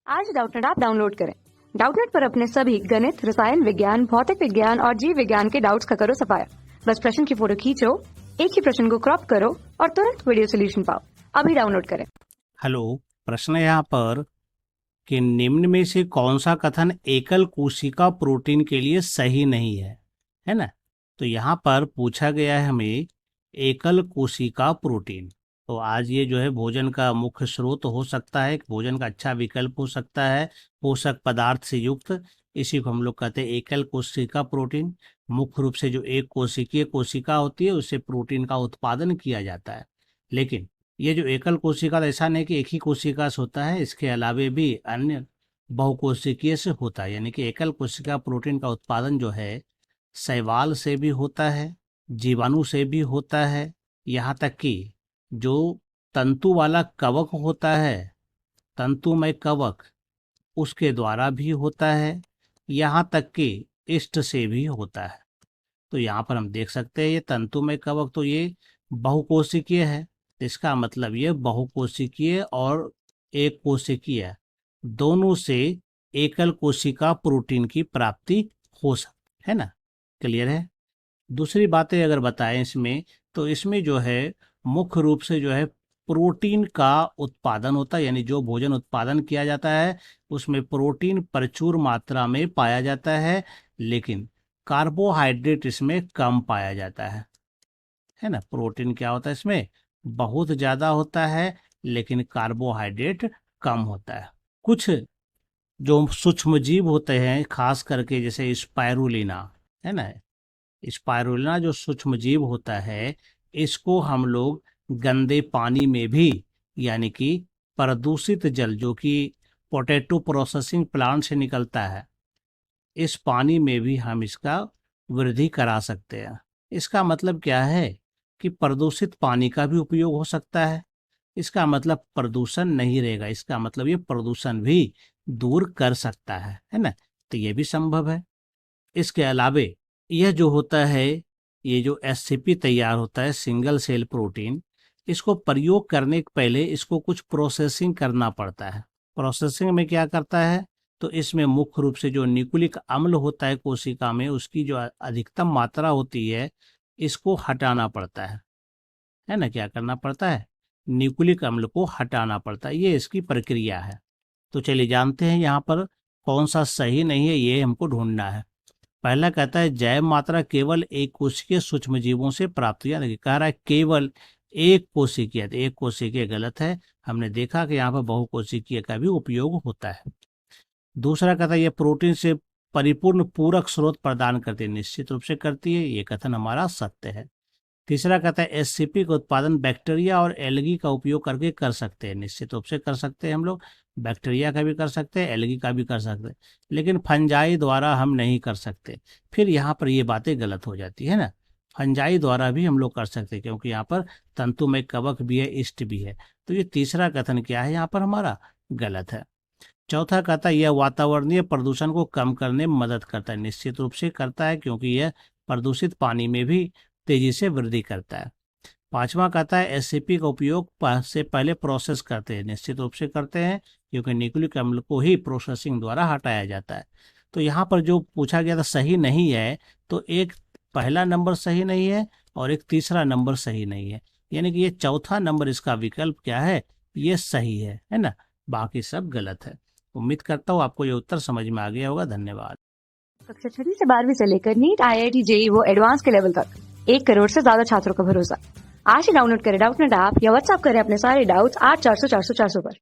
आज Doubtnut app download करें। Doubtnut पर अपने सभी गणित, रसायन विज्ञान, भौतिक विज्ञान और जीव विज्ञान के डाउट्स का करो सफाया। बस प्रश्न की फोटो खींचो, एक ही प्रश्न को क्रॉप करो और तुरंत वीडियो सोल्यूशन पाओ। अभी डाउनलोड करें। हेलो, प्रश्न है यहाँ पर कि निम्न में से कौन सा कथन एकल कोशिका प्रोटीन के लिए सही नहीं है ना। तो यहाँ पर पूछा गया है हमें एकल कोशिका प्रोटीन। तो आज ये जो है भोजन का मुख्य स्रोत हो सकता है, भोजन का अच्छा विकल्प हो सकता है, पोषक पदार्थ से युक्त। इसी को हम लोग कहते हैं एकल कोशिका प्रोटीन। मुख्य रूप से जो एक कोशिकीय कोशिका होती है उससे प्रोटीन का उत्पादन किया जाता है। लेकिन ये जो एकल कोशिका ऐसा नहीं कि एक ही कोशिका से होता है, इसके अलावे भी अन्य बहुकोशिकीय से होता है। यानी कि एकल कोशिका प्रोटीन का उत्पादन जो है शैवाल से भी होता है, जीवाणु से भी होता है, यहाँ तक कि जो तंतु वाला कवक होता है, तंतुमय कवक, उसके द्वारा भी होता है, यहाँ तक कि इष्ट से भी होता है। तो यहाँ पर हम देख सकते हैं ये तंतुमय कवक तो ये बहुकोशिकीय है। इसका मतलब ये बहुकोशिकीय और एक कोशिकीय दोनों से एकल कोशिका प्रोटीन की प्राप्ति हो सकती है ना। क्लियर है। दूसरी बातें अगर बताएं इसमें, तो इसमें जो है मुख्य रूप से जो है प्रोटीन का उत्पादन होता है। यानी जो भोजन उत्पादन किया जाता है उसमें प्रोटीन प्रचुर मात्रा में पाया जाता है, लेकिन कार्बोहाइड्रेट इसमें कम पाया जाता है ना। प्रोटीन क्या होता है इसमें बहुत ज्यादा होता है, लेकिन कार्बोहाइड्रेट कम होता है। कुछ जो सूक्ष्म जीव होते हैं, खास करके जैसे स्पाइरुलिना है ना, स्पाइरुलिना जो सूक्ष्म जीव होता है, इसको हम लोग गंदे पानी में भी, यानी कि प्रदूषित जल जो कि पोटैटो प्रोसेसिंग प्लांट से निकलता है, इस पानी में भी हम इसका वृद्धि करा सकते हैं। इसका मतलब क्या है कि प्रदूषित पानी का भी उपयोग हो सकता है। इसका मतलब प्रदूषण नहीं रहेगा, इसका मतलब ये प्रदूषण भी दूर कर सकता है ना। तो ये भी संभव है। इसके अलावे यह जो होता है, ये जो एससीपी तैयार होता है सिंगल सेल प्रोटीन, इसको प्रयोग करने के पहले इसको कुछ प्रोसेसिंग करना पड़ता है। प्रोसेसिंग में क्या करता है, तो इसमें मुख्य रूप से जो न्यूक्लिक अम्ल होता है कोशिका में, उसकी जो अधिकतम मात्रा होती है इसको हटाना पड़ता है ना। क्या करना पड़ता है, न्यूक्लिक अम्ल को हटाना पड़ता है। ये इसकी प्रक्रिया है। तो चलिए जानते हैं यहाँ पर कौन सा सही नहीं है, ये हमको ढूंढना है। पहला कहता है जैव मात्रा केवल एक कोशिकीय सूक्ष्म जीवों से प्राप्त, यानी कह रहा है केवल एक कोशिकीय। एक कोशिकीय गलत है, हमने देखा कि यहाँ पर बहुकोशिकीय का भी उपयोग होता है। दूसरा कहता है ये प्रोटीन से परिपूर्ण पूरक स्रोत प्रदान करती है, निश्चित रूप से करती है, ये कथन हमारा सत्य है। तीसरा कहता है एससीपी का उत्पादन बैक्टीरिया और एल्गी का उपयोग करके कर सकते हैं, निश्चित रूप से कर सकते हैं। हम लोग बैक्टीरिया का भी कर सकते हैं, एल्गी का भी कर सकते हैं, लेकिन फंजाई द्वारा हम नहीं कर सकते। फिर यहाँ पर ये बातें गलत हो जाती है ना। फंजाई द्वारा भी हम लोग कर सकते हैं, क्योंकि यहाँ पर तंतुमय कवक भी है, इष्ट भी है। तो ये तीसरा कथन क्या है यहाँ पर हमारा गलत है। चौथा कहता है यह वातावरणीय प्रदूषण को कम करने में मदद करता है, निश्चित रूप से करता है, क्योंकि यह प्रदूषित पानी में भी तेजी से वृद्धि करता है। पांचवा कहता है एससीपी का उपयोग से पहले प्रोसेस करते हैं, निश्चित रूप से करते हैं, क्योंकि न्यूक्लिक अम्ल को ही प्रोसेसिंग द्वारा हटाया जाता है। तो यहाँ पर जो पूछा गया था सही नहीं है, तो एक पहला नंबर सही नहीं है और एक तीसरा नंबर सही नहीं है, यानी कि ये चौथा नंबर इसका विकल्प क्या है, ये सही है ना। बाकी सब गलत है। उम्मीद करता हूँ आपको ये उत्तर समझ में आ गया होगा। धन्यवाद। कक्षा 6 से 12वीं से लेकर नीट, IIT, JEE वो एडवांस के लेवल तक 1 करोड़ से ज्यादा छात्रों का भरोसा। आज ही डाउनलोड करें डाउटनेट ऐप या व्हाट्सएप करें अपने सारे डाउट्स 8400 400 400 पर।